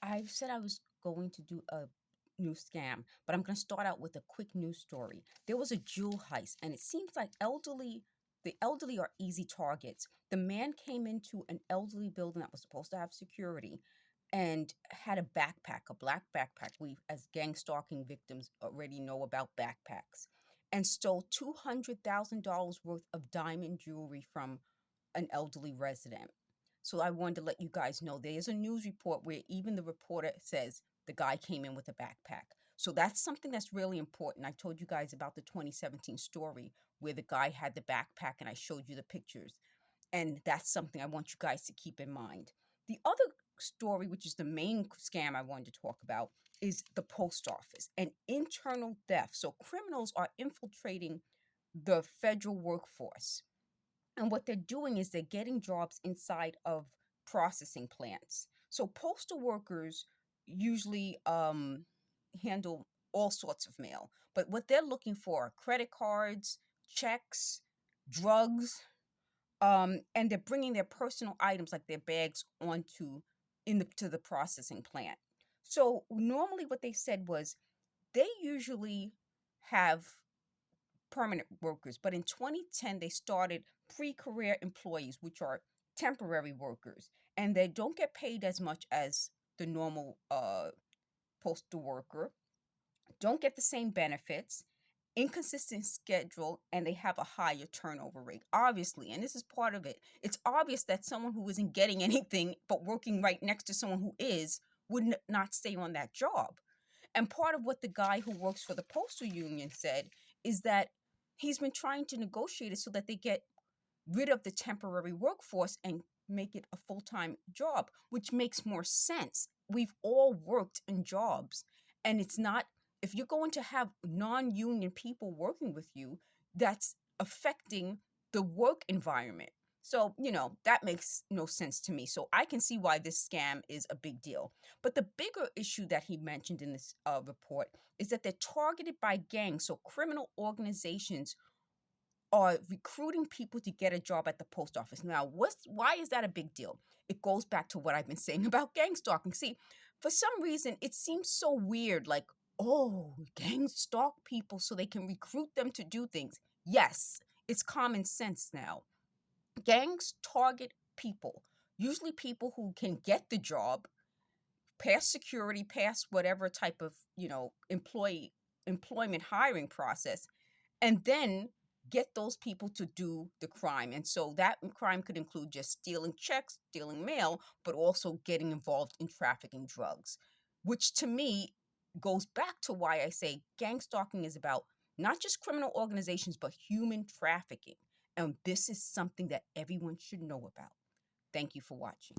I said I was going to do a new scam, but I'm going to start out with a quick news story. There was a jewel heist, and it seems like the elderly are easy targets. The man came into an elderly building that was supposed to have security and had a backpack, a black backpack. We, as gang stalking victims, already know about backpacks, and stole $200,000 worth of diamond jewelry from an elderly resident. So I wanted to let you guys know there is a news report where even the reporter says the guy came in with a backpack. So that's something that's really important. I told you guys about the 2017 story where the guy had the backpack and I showed you the pictures. And that's something I want you guys to keep in mind. The other story, which is the main scam I wanted to talk about, is the post office and internal theft. So criminals are infiltrating the federal workforce, and what they're doing is they're getting jobs inside of processing plants. So postal workers usually handle all sorts of mail, but what they're looking for are credit cards, checks, drugs, and they're bringing their personal items like their bags onto to the processing plant. So normally, what they said was they usually have permanent workers. But in 2010, they started pre career employees, which are temporary workers, and they don't get paid as much as the normal postal worker, don't get the same benefits, inconsistent schedule, and they have a higher turnover rate. Obviously, and this is part of it, it's obvious that someone who isn't getting anything but working right next to someone who is would not stay on that job. And part of what the guy who works for the postal union said is that he's been trying to negotiate it so that they get rid of the temporary workforce and make it a full-time job, which makes more sense. We've all worked in jobs, and it's not, if you're going to have non-union people working with you, that's affecting the work environment. So, that makes no sense to me. So I can see why this scam is a big deal. But the bigger issue that he mentioned in this report is that they're targeted by gangs. So criminal organizations are recruiting people to get a job at the post office. Now, why is that a big deal? It goes back to what I've been saying about gang stalking. See, for some reason, it seems so weird, like, oh, gangs stalk people so they can recruit them to do things. Yes, it's common sense now. Gangs target people, usually people who can get the job, pass security, pass whatever type of, employment hiring process, and then get those people to do the crime. And so that crime could include just stealing checks, stealing mail, but also getting involved in trafficking drugs, which to me goes back to why I say gang stalking is about not just criminal organizations, but human trafficking. And this is something that everyone should know about. Thank you for watching.